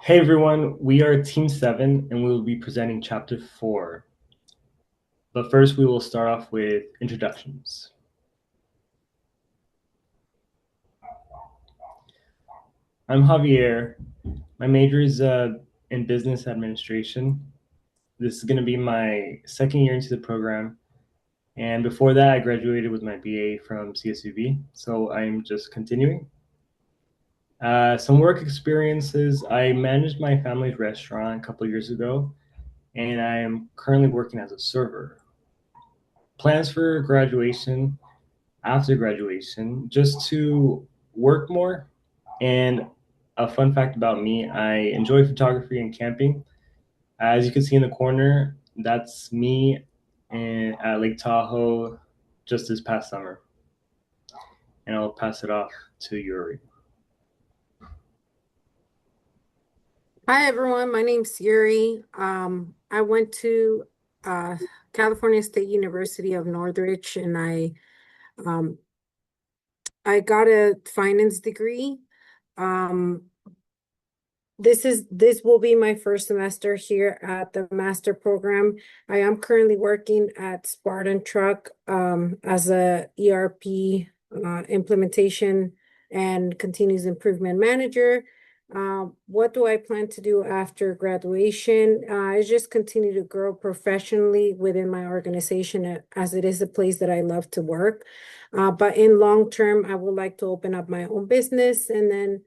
Hey everyone, we are Team 7 and we will be presenting Chapter 4. But first, we will start off with introductions. I'm Javier. My major is in business administration. This is going to be my second year into the program. And before that, I graduated with my BA from CSUB. So I'm just continuing. Some work experiences. I managed my family's restaurant a couple years ago, and I am currently working as a server. Plans for graduation, after graduation, just to work more. And a fun fact about me, I enjoy photography and camping. As you can see in the corner, that's me at Lake Tahoe just this past summer. And I'll pass it off to Yuri. Hi everyone, my name's Yuri. I went to uh, California State University of Northridge and um, I got a finance degree. Um, this will be my first semester here at the master program. I am currently working at Spartan Truck as a ERP implementation and continuous improvement manager. What do I plan to do after graduation? I just continue to grow professionally within my organization as it is a place that I love to work. But in long term, I would like to open up my own business. And then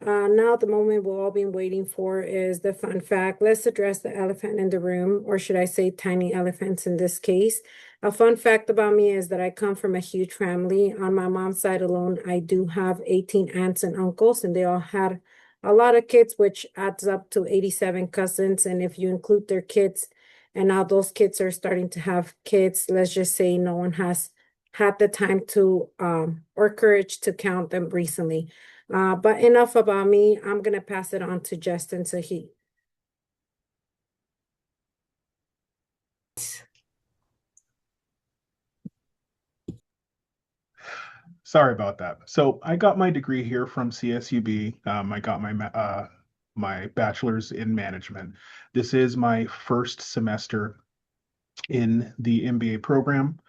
now the moment we've all been waiting for is the fun fact. Let's address the elephant in the room, or should I say tiny elephants in this case. A fun fact about me is that I come from a huge family. On my mom's side alone, I do have 18 aunts and uncles, and they all had a lot of kids, which adds up to 87 cousins. And if you include their kids, and now those kids are starting to have kids, let's just say no one has had the time to or courage to count them recently. But enough about me. I'm gonna pass it on to Justin so he. Sorry about that. So I got my degree here from CSUB. I got my bachelor's in management. This is my first semester in the MBA program.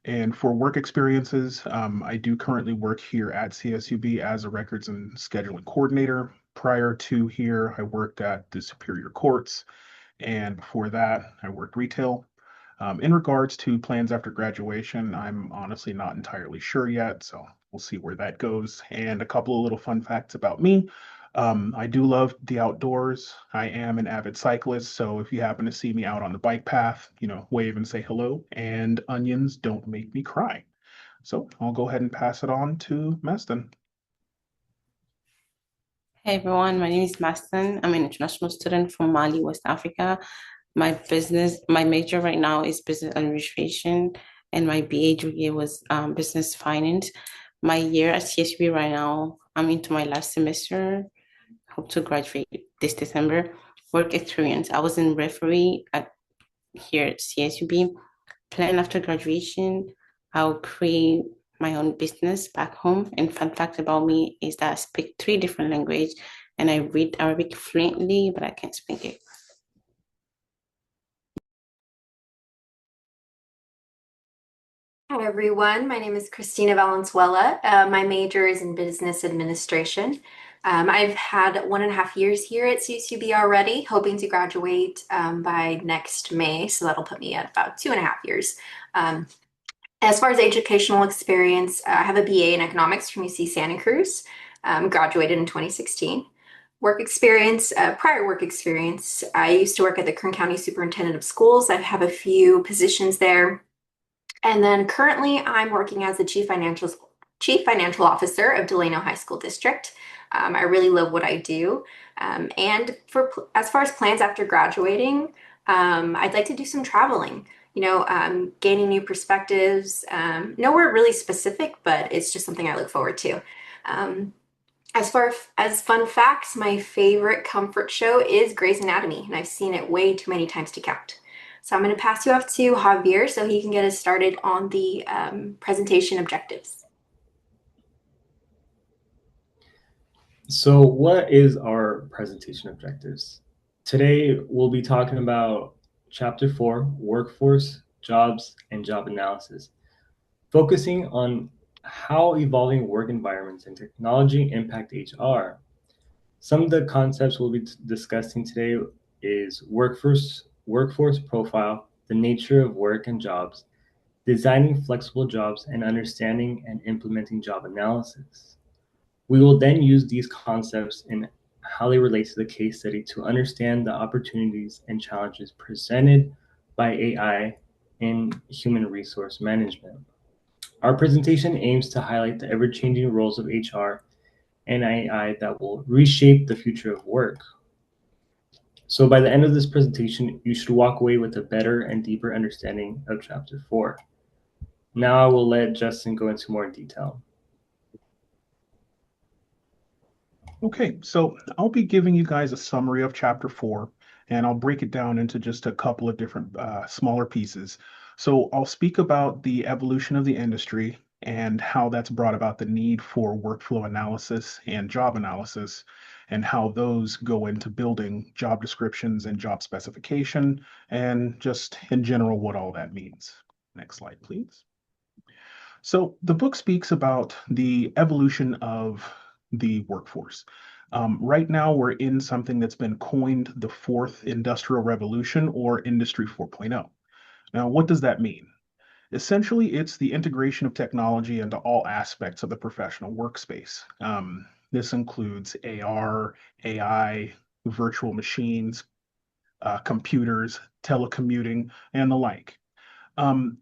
And for work experiences, I do currently work here at CSUB as a records and scheduling coordinator. Prior to here, I worked at the Superior Courts, and before that, I worked retail. In regards to plans after graduation, I'm honestly not entirely sure yet, so we'll see where that goes. And a couple of little fun facts about me. I do love the outdoors. I am an avid cyclist, so if you happen to see me out on the bike path, wave and say hello. And onions don't make me cry. So I'll go ahead and pass it on to Meston. Hey everyone, my name is Maston. I'm an international student from Mali, West Africa. My major right now is business administration, and my BA degree was business finance. My year at CSB right now, I'm into my last semester. Hope to graduate this December. Work experience. I was in referee here at CSUB. Plan after graduation, I'll create my own business back home. And fun fact about me is that I speak three different languages and I read Arabic fluently, but I can't speak it. Hi everyone, my name is Christina Valenzuela. My major is in business administration. I've had 1.5 years here at CSUB already, hoping to graduate by next May, so that'll put me at about 2.5 years. As far as educational experience, I have a BA in economics from UC Santa Cruz, graduated in 2016. Prior work experience, I used to work at the Kern County Superintendent of Schools. I have a few positions there. And then currently I'm working as the Chief Financial Officer of Delano High School District. I really love what I do. And as far as plans after graduating, I'd like to do some traveling, gaining new perspectives. Nowhere really specific, but it's just something I look forward to. As far as fun facts, my favorite comfort show is Grey's Anatomy, and I've seen it way too many times to count. So I'm going to pass you off to Javier so he can get us started on the presentation objectives. So, what is our presentation objectives? Today, we'll be talking about Chapter 4, Workforce, Jobs, and Job Analysis, focusing on how evolving work environments and technology impact HR. Some of the concepts we'll be discussing today is workforce profile, the nature of work and jobs, designing flexible jobs, and understanding and implementing job analysis. We will then use these concepts in how they relate to the case study to understand the opportunities and challenges presented by AI in human resource management. Our presentation aims to highlight the ever-changing roles of HR and AI that will reshape the future of work. So by the end of this presentation, you should walk away with a better and deeper understanding of Chapter 4. Now I will let Justin go into more detail. Okay, so I'll be giving you guys a summary of chapter 4, and I'll break it down into just a couple of different smaller pieces. So I'll speak about the evolution of the industry and how that's brought about the need for workflow analysis and job analysis, and how those go into building job descriptions and job specification, and just in general what all that means. Next slide, please. So the book speaks about the evolution of the workforce. Right now, we're in something that's been coined the fourth industrial revolution or Industry 4.0. Now, what does that mean? Essentially, it's the integration of technology into all aspects of the professional workspace. This includes AR, AI, virtual machines, computers, telecommuting, and the like.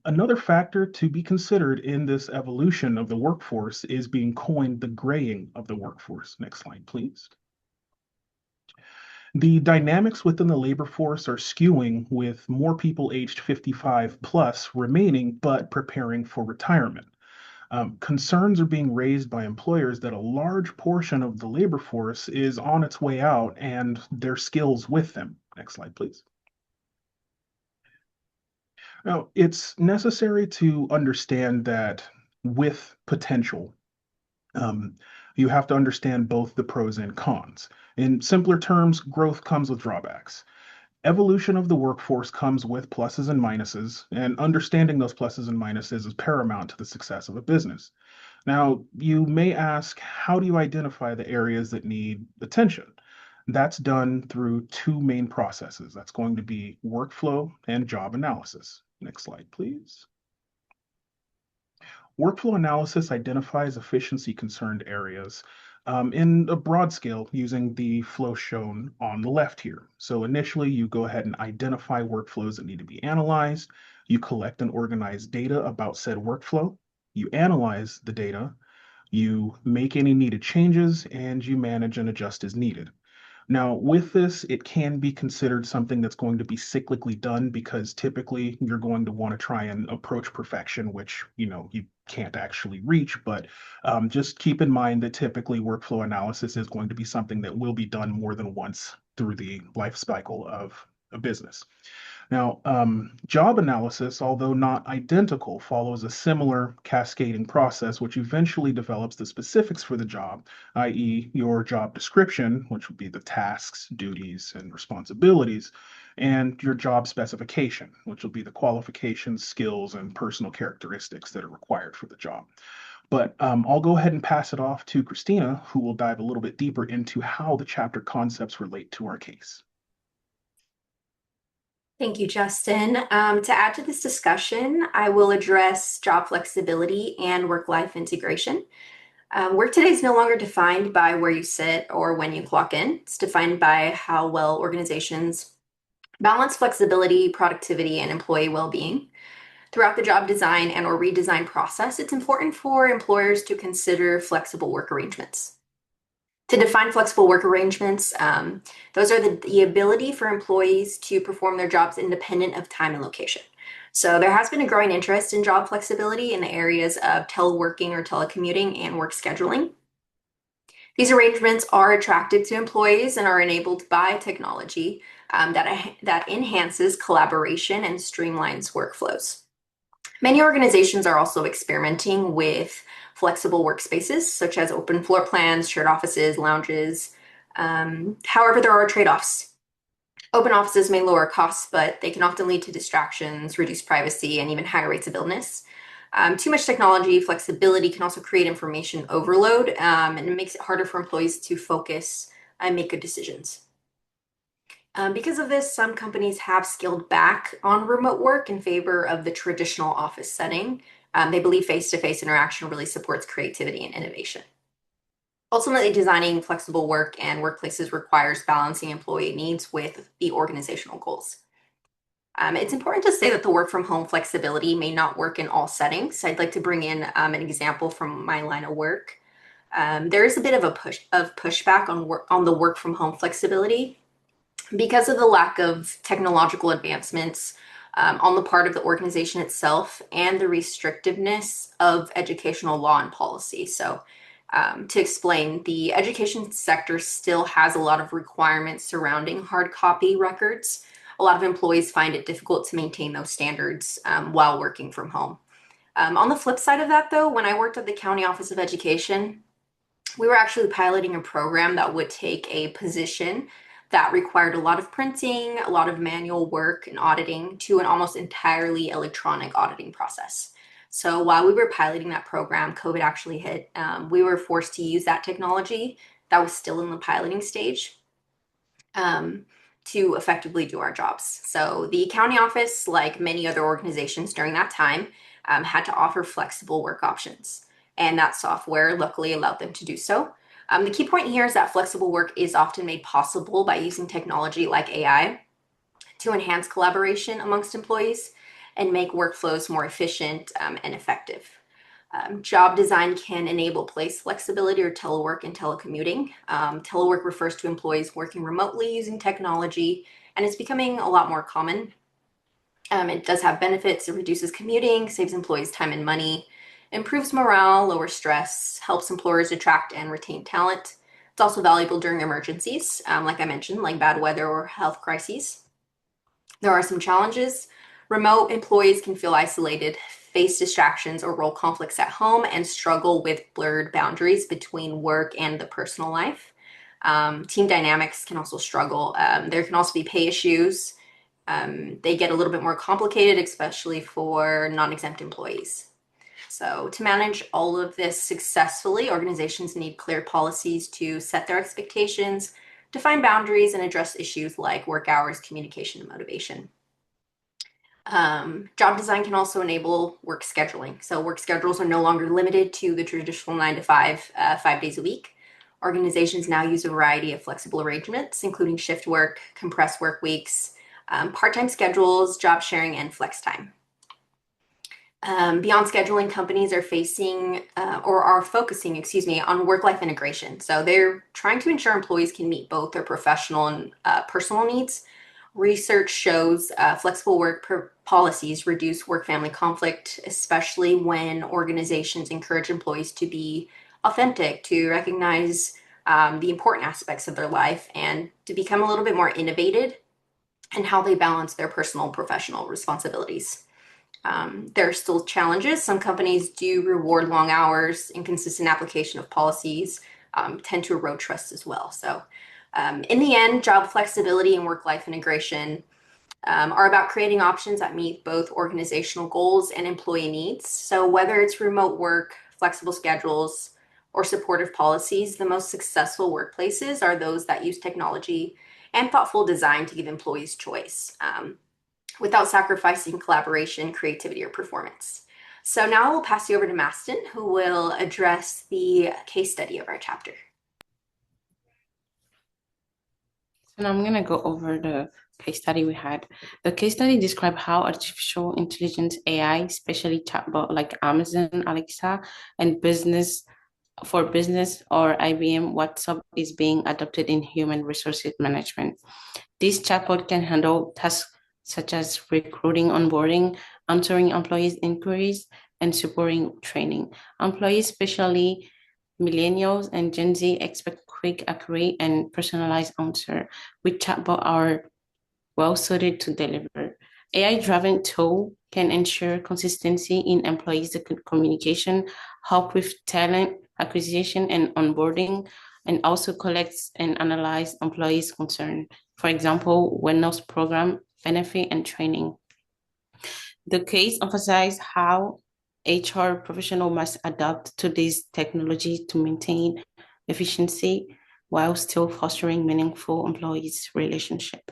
Another factor to be considered in this evolution of the workforce is being coined the graying of the workforce. Next slide, please. The dynamics within the labor force are skewing with more people aged 55 plus remaining but preparing for retirement. Concerns are being raised by employers that a large portion of the labor force is on its way out and their skills with them. Next slide, please. Now, it's necessary to understand that with potential, um, you have to understand both the pros and cons. In simpler terms, growth comes with drawbacks. Evolution of the workforce comes with pluses and minuses, and understanding those pluses and minuses is paramount to the success of a business. Now, you may ask, how do you identify the areas that need attention? That's done through two main processes. That's going to be workflow and job analysis. Next slide, please. Workflow analysis identifies efficiency concerned areas in a broad scale using the flow shown on the left here. So initially, you go ahead and identify workflows that need to be analyzed. You collect and organize data about said workflow. You analyze the data. You make any needed changes, and you manage and adjust as needed. Now, with this, it can be considered something that's going to be cyclically done because typically you're going to want to try and approach perfection, which you can't actually reach. But just keep in mind that typically workflow analysis is going to be something that will be done more than once through the life cycle of a business. Now, job analysis, although not identical, follows a similar cascading process, which eventually develops the specifics for the job, i.e., your job description, which would be the tasks, duties, and responsibilities, and your job specification, which will be the qualifications, skills, and personal characteristics that are required for the job. But I'll go ahead and pass it off to Christina, who will dive a little bit deeper into how the chapter concepts relate to our case. Thank you, Justin. To add to this discussion, I will address job flexibility and work-life integration. Work today is no longer defined by where you sit or when you clock in. It's defined by how well organizations balance flexibility, productivity, and employee well-being. Throughout the job design and or redesign process, it's important for employers to consider flexible work arrangements. To define flexible work arrangements, those are the ability for employees to perform their jobs independent of time and location. So there has been a growing interest in job flexibility in the areas of teleworking or telecommuting and work scheduling. These arrangements are attractive to employees and are enabled by technology that enhances collaboration and streamlines workflows. Many organizations are also experimenting with flexible workspaces, such as open floor plans, shared offices, lounges. However, there are trade-offs. Open offices may lower costs, but they can often lead to distractions, reduce privacy, and even higher rates of illness. Too much technology flexibility can also create information overload, and it makes it harder for employees to focus and make good decisions. Because of this, some companies have scaled back on remote work in favor of the traditional office setting. They believe face-to-face interaction really supports creativity and innovation. Ultimately, designing flexible work and workplaces requires balancing employee needs with the organizational goals. It's important to say that the work from home flexibility may not work in all settings. I'd like to bring in an example from my line of work. There is a bit of a pushback on the work from home flexibility because of the lack of technological advancements on the part of the organization itself and the restrictiveness of educational law and policy. So, to explain, the education sector still has a lot of requirements surrounding hard copy records. A lot of employees find it difficult to maintain those standards while working from home. On the flip side of that, though, when I worked at the County Office of Education, we were actually piloting a program that would take a position that required a lot of printing, a lot of manual work and auditing to an almost entirely electronic auditing process. So while we were piloting that program, COVID actually hit. We were forced to use that technology that was still in the piloting stage to effectively do our jobs. So the county office, like many other organizations during that time, had to offer flexible work options. And that software luckily allowed them to do so. The key point here is that flexible work is often made possible by using technology like AI to enhance collaboration amongst employees and make workflows more efficient and effective. Job design can enable place flexibility or telework and telecommuting. Telework refers to employees working remotely using technology, and it's becoming a lot more common. It does have benefits. It reduces commuting, saves employees time and money, improves morale, lowers stress, helps employers attract and retain talent. It's also valuable during emergencies, like I mentioned, like bad weather or health crises. There are some challenges. Remote employees can feel isolated, face distractions or role conflicts at home, and struggle with blurred boundaries between work and the personal life. Team dynamics can also struggle. There can also be pay issues. They get a little bit more complicated, especially for non-exempt employees. So, to manage all of this successfully, organizations need clear policies to set their expectations, define boundaries, and address issues like work hours, communication, and motivation. Job design can also enable work scheduling. So work schedules are no longer limited to the traditional 9 to 5, 5 days a week. Organizations now use a variety of flexible arrangements, including shift work, compressed work weeks, part-time schedules, job sharing, and flex time. Beyond scheduling, companies are facing or are focusing, on work-life integration. So they're trying to ensure employees can meet both their professional and personal needs. Research shows flexible work policies reduce work-family conflict, especially when organizations encourage employees to be authentic, to recognize the important aspects of their life, and to become a little bit more innovative in how they balance their personal and professional responsibilities. There are still challenges. Some companies do reward long hours, inconsistent application of policies, tend to erode trust as well. So, in the end, job flexibility and work-life integration are about creating options that meet both organizational goals and employee needs. So, whether it's remote work, flexible schedules, or supportive policies, the most successful workplaces are those that use technology and thoughtful design to give employees choice, without sacrificing collaboration, creativity, or performance. So now I will pass you over to Maston, who will address the case study of our chapter. So now I'm going to go over the case study we had. The case study described how artificial intelligence AI, especially chatbot like Amazon, Alexa, and business or IBM WhatsApp is being adopted in human resources management. This chatbot can handle tasks such as recruiting, onboarding, answering employees' inquiries, and supporting training. Employees, especially millennials and Gen Z, expect quick, accurate, and personalized answer, which chatbot are well suited to deliver. AI-driven tool can ensure consistency in employees' communication, help with talent acquisition and onboarding, and also collects and analyze employees' concern. For example, wellness program, benefit, and training. The case emphasizes how HR professional must adapt to this technology to maintain efficiency while still fostering meaningful employees' relationship.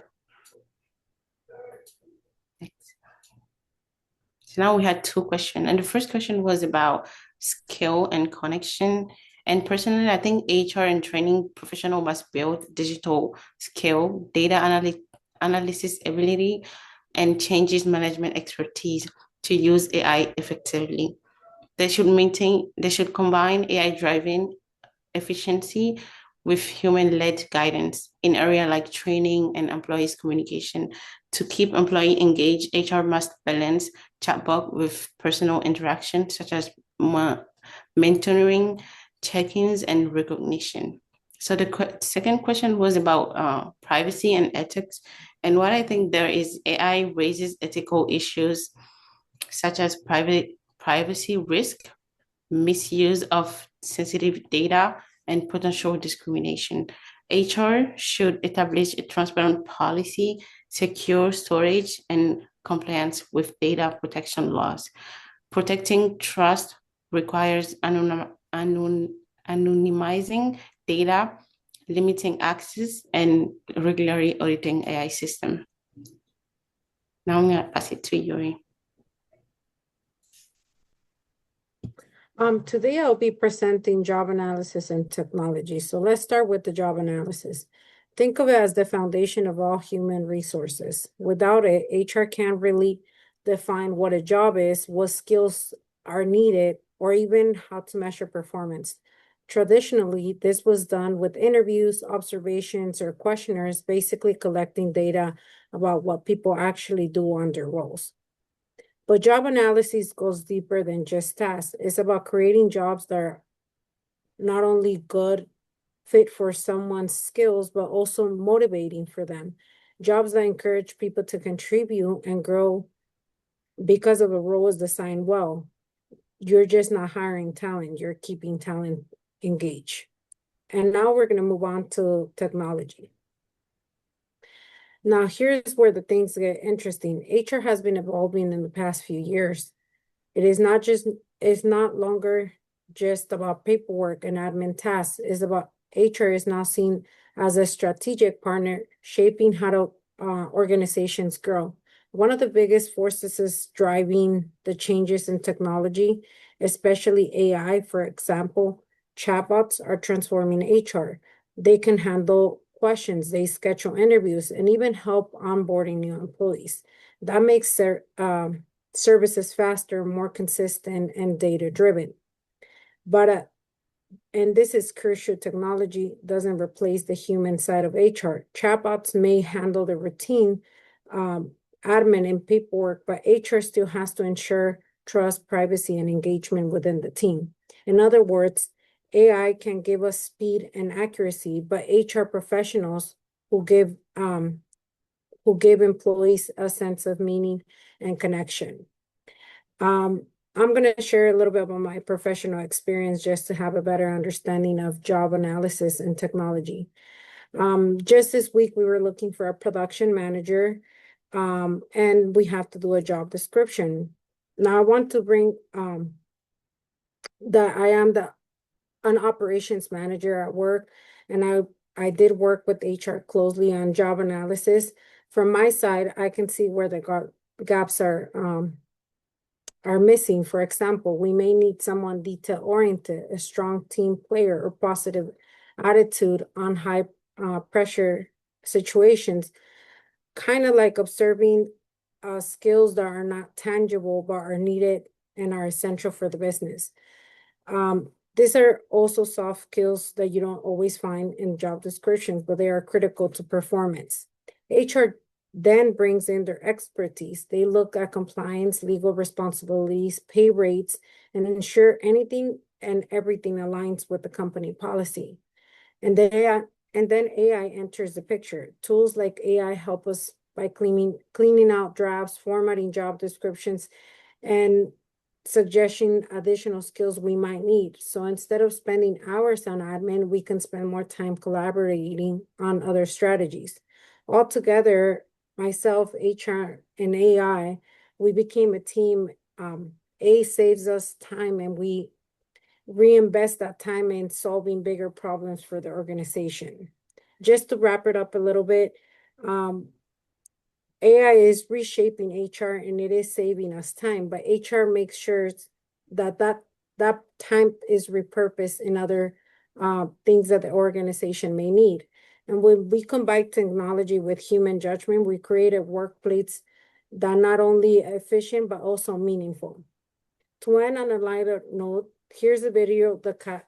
So now we had two questions. And the first question was about skill and connection. And personally, I think HR and training professional must build digital skill, data analysis ability, and changes management expertise to use AI effectively. They should combine AI-driven efficiency with human-led guidance in areas like training and employees communication. To keep employee engaged, HR must balance chatbot with personal interaction, such as mentoring, check-ins, and recognition. So the second question was about privacy and ethics. And what I think there is, AI raises ethical issues such as privacy risk, misuse of sensitive data, and potential discrimination. HR should establish a transparent policy, secure storage, and compliance with data protection laws. Protecting trust requires anonymizing data, limiting access, and regularly auditing AI system. Now I'm going to pass it to Yuri. Today I'll be presenting job analysis and technology. So let's start with the job analysis. Think of it as the foundation of all human resources. Without it, HR can't really define what a job is, what skills are needed, or even how to measure performance. Traditionally, this was done with interviews, observations, or questionnaires, basically collecting data about what people actually do on their roles. But job analysis goes deeper than just tasks. It's about creating jobs that are not only good fit for someone's skills, but also motivating for them. Jobs that encourage people to contribute and grow because of a role is designed well. You're just not hiring talent, you're keeping talent engaged. And now we're going to move on to technology. Now, here's where the things get interesting. HR has been evolving in the past few years. It's not longer just about paperwork and admin tasks. It's about HR is now seen as a strategic partner shaping how organizations grow. One of the biggest forces is driving the changes in technology, especially AI. For example, chatbots are transforming HR. They can handle questions, they schedule interviews, and even help onboarding new employees. That makes their services faster, more consistent, and data-driven. But and this is crucial, technology doesn't replace the human side of HR. Chatbots may handle the routine admin and paperwork, but HR still has to ensure trust, privacy, and engagement within the team. In other words, AI can give us speed and accuracy, but HR professionals who give employees a sense of meaning and connection. I'm going to share a little bit about my professional experience just to have a better understanding of job analysis and technology. Just this week, we were looking for a production manager, and we have to do a job description. Now, I want to bring that I am an operations manager at work, and I did work with HR closely on job analysis. From my side, I can see where the gaps are missing. For example, we may need someone detail-oriented, a strong team player, or positive attitude on high pressure situations, kind of like observing skills that are not tangible but are needed and are essential for the business. These are also soft skills that you don't always find in job descriptions, but they are critical to performance. HR then brings in their expertise. They look at compliance, legal responsibilities, pay rates, and ensure anything and everything aligns with the company policy. And then AI enters the picture. Tools like AI help us by cleaning out drafts, formatting job descriptions, and suggesting additional skills we might need. So instead of spending hours on admin, we can spend more time collaborating on other strategies. Altogether, myself, HR, and AI, we became a team. A saves us time, and we reinvest that time in solving bigger problems for the organization. Just to wrap it up a little bit, AI is reshaping HR and it is saving us time, but HR makes sure that time is repurposed in other things that the organization may need. And when we combine technology with human judgment, we create a workplace that not only efficient but also meaningful. To end on a lighter note, here's a video that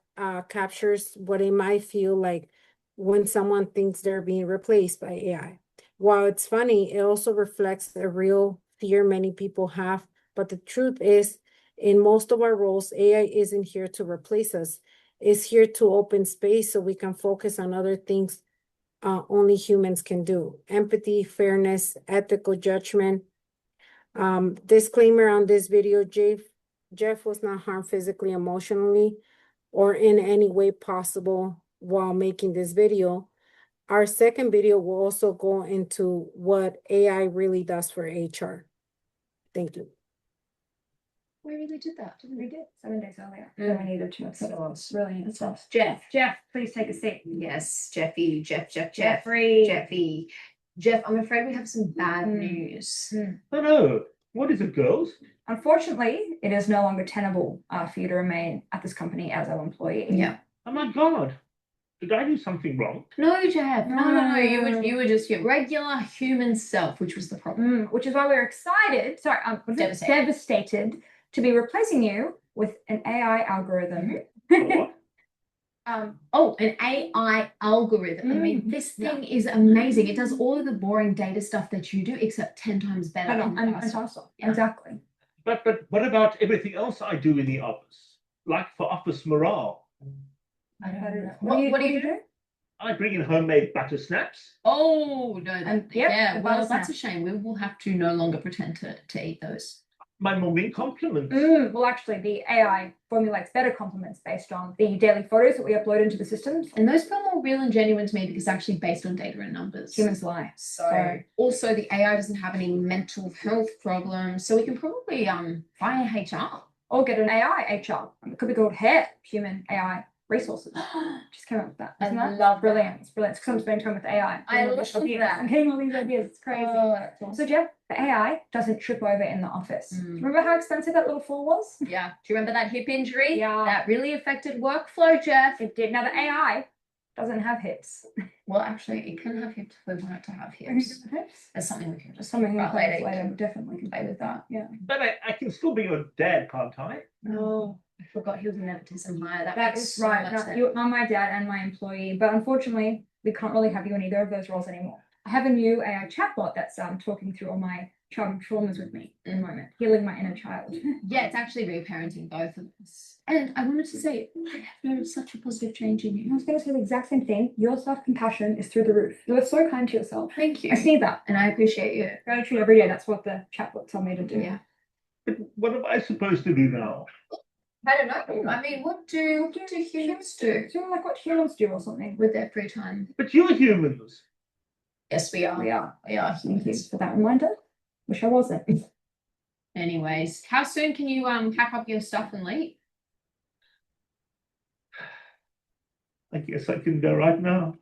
captures what it might feel like when someone thinks they're being replaced by AI. While it's funny, it also reflects a real fear many people have. But the truth is, in most of our roles, AI isn't here to replace us. It's here to open space so we can focus on other things only humans can do. Empathy, fairness, ethical judgment. Disclaimer on this video, Jeff was not harmed physically, emotionally, or in any way possible while making this video. Our second video will also go into what AI really does for HR. Thank you. We really did that, didn't we? We did 7 days earlier. So we needed to. So it was brilliant stuff. Jeff, please take a seat. Yes, Jeffy, Jeffrey. Jeffy. Jeff, I'm afraid we have some bad news. Oh no, what is it, girls? Unfortunately, it is no longer tenable for you to remain at this company as our employee. Yeah. Oh my god, did I do something wrong? No, Jeff. No. No. You were just your regular human self, which was the problem. Which is why we're excited. Sorry, devastated to be replacing you with an AI algorithm. What? An AI algorithm. I mean, this thing is amazing. It does all of the boring data stuff that you do, except 10 times better. And faster. Yeah. Exactly. But what about everything else I do in the office? Like for office morale? I don't know. What do you do? I bring in homemade butter snaps. Oh, no. Yep, Well, that's a shame. We will have to no longer pretend to eat those. My morning compliments. Well, actually, the AI formulates better compliments based on the daily photos that we upload into the systems. And those feel more real and genuine to me because actually based on data and numbers. Humans lie. So also the AI doesn't have any mental health problems. So we can probably fire HR. Or get an AI HR. It could be called human AI resources. Just came up with that. Isn't that love brilliant? It's brilliant. It's because I'm spending time with AI. I love that. I'm getting all these ideas. It's crazy. So Jeff, the AI doesn't trip over in the office. Remember how expensive that little fall was? Yeah. Do you remember that hip injury? Yeah. That really affected workflow, Jeff. It did. Now the AI doesn't have hips. Well, actually, it can have hips if we want it to have hips. That's something we can just Something we talk can about play later. later. Definitely can Play with that. Yeah. But I can still be your dad, can't I? No, I forgot he was an nepotism hire. That That makes is so right. much No, sense. you are my dad and my employee, but unfortunately, we can't really have you in either of those roles anymore. I have a new AI chatbot that's talking through all my childhood traumas with me in the moment, healing my inner child. Yeah, it's actually reparenting both of us. And I wanted to say, I have noticed such a positive change in I you. was going to say the exact same thing. Your self-compassion is through the roof. You are so kind to yourself. Thank you. I see that. And I appreciate you. Gratitude every day. That's what the chatbot told me to do. Yeah. But what am I supposed to do now? I don't know. I mean, what do humans do So like what humans do or something. with their free time? But you're humans. Yes, we are. We are. We are Thank you humans. for that reminder. Wish I wasn't. Anyways, how soon can you pack up your stuff and leave? I guess I can go right now.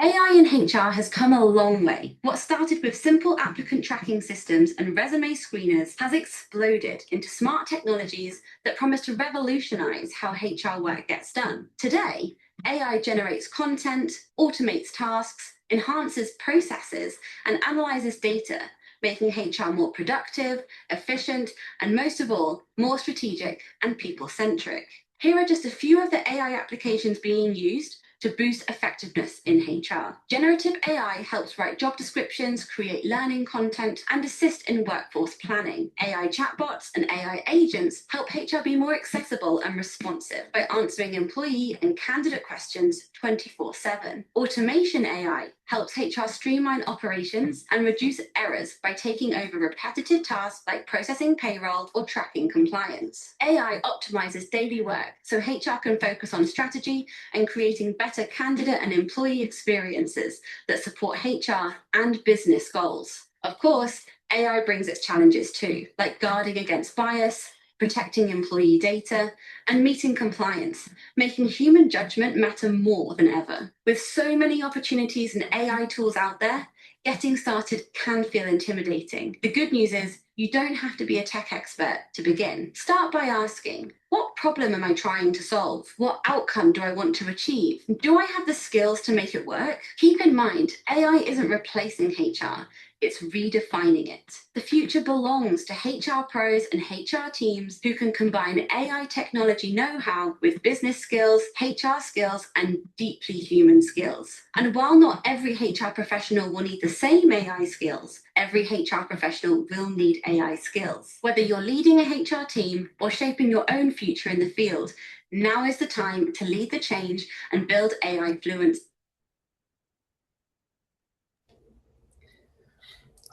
AI in HR has come a long way. What started with simple applicant tracking systems and resume screeners has exploded into smart technologies that promise to revolutionize how HR work gets done. Today, AI generates content, automates tasks, enhances processes, and analyzes data, making HR more productive, efficient, and most of all, more strategic and people-centric. Here are just a few of the AI applications being used to boost effectiveness in HR. Generative AI helps write job descriptions, create learning content, and assist in workforce planning. AI chatbots and AI agents help HR be more accessible and responsive by answering employee and candidate questions 24/7. Automation AI helps HR streamline operations and reduce errors by taking over repetitive tasks like processing payroll or tracking compliance. AI optimizes daily work so HR can focus on strategy and creating better candidate and employee experiences that support HR and business goals. Of course, AI brings its challenges too, like guarding against bias, protecting employee data, and meeting compliance, making human judgment matter more than ever. With so many opportunities and AI tools out there, getting started can feel intimidating. The good news is you don't have to be a tech expert to begin. Start by asking, what problem am I trying to solve? What outcome do I want to achieve? Do I have the skills to make it work? Keep in mind, AI isn't replacing HR. It's redefining it. The future belongs to HR pros and HR teams who can combine AI technology know-how with business skills, HR skills, and deeply human skills. And while not every HR professional will need the same AI skills, every HR professional will need AI skills. Whether you're leading a HR team or shaping your own future in the field, now is the time to lead the change and build AI fluency.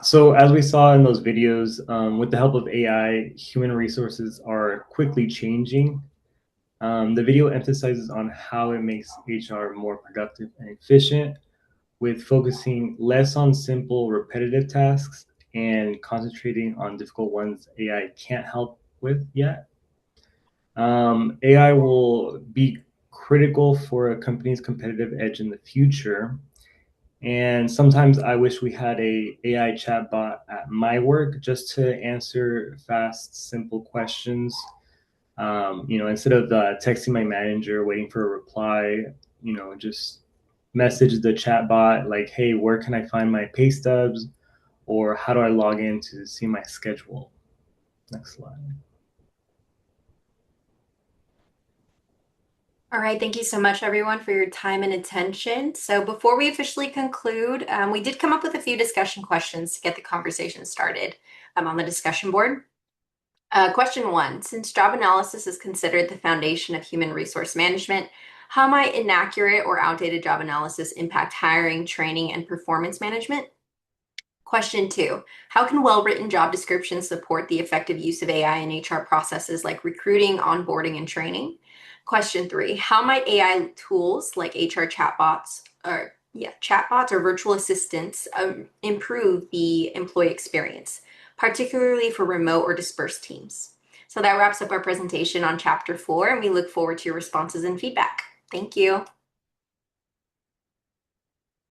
So as we saw in those videos, with the help of AI, human resources are quickly changing. The video emphasizes on how it makes HR more productive and efficient, with focusing less on simple repetitive tasks and concentrating on difficult ones AI can't help with yet. AI will be critical for a company's competitive edge in the future. And sometimes I wish we had a AI chatbot at my work just to answer fast, simple questions. Instead of texting my manager, waiting for a reply, just message the chatbot like, hey, where can I find my pay stubs? Or how do I log in to see my schedule? Next slide. All right, thank you so much, everyone, for your time and attention. So before we officially conclude, we did come up with a few discussion questions to get the conversation started on the discussion board. Question 1, since job analysis is considered the foundation of human resource management, how might inaccurate or outdated job analysis impact hiring, training, and performance management? Question 2, how can well-written job descriptions support the effective use of AI in HR processes like recruiting, onboarding, and training? Question 3, how might AI tools like HR chatbots or virtual assistants improve the employee experience, particularly for remote or dispersed teams? So that wraps up our presentation on Chapter 4, and we look forward to your responses and feedback. Thank you.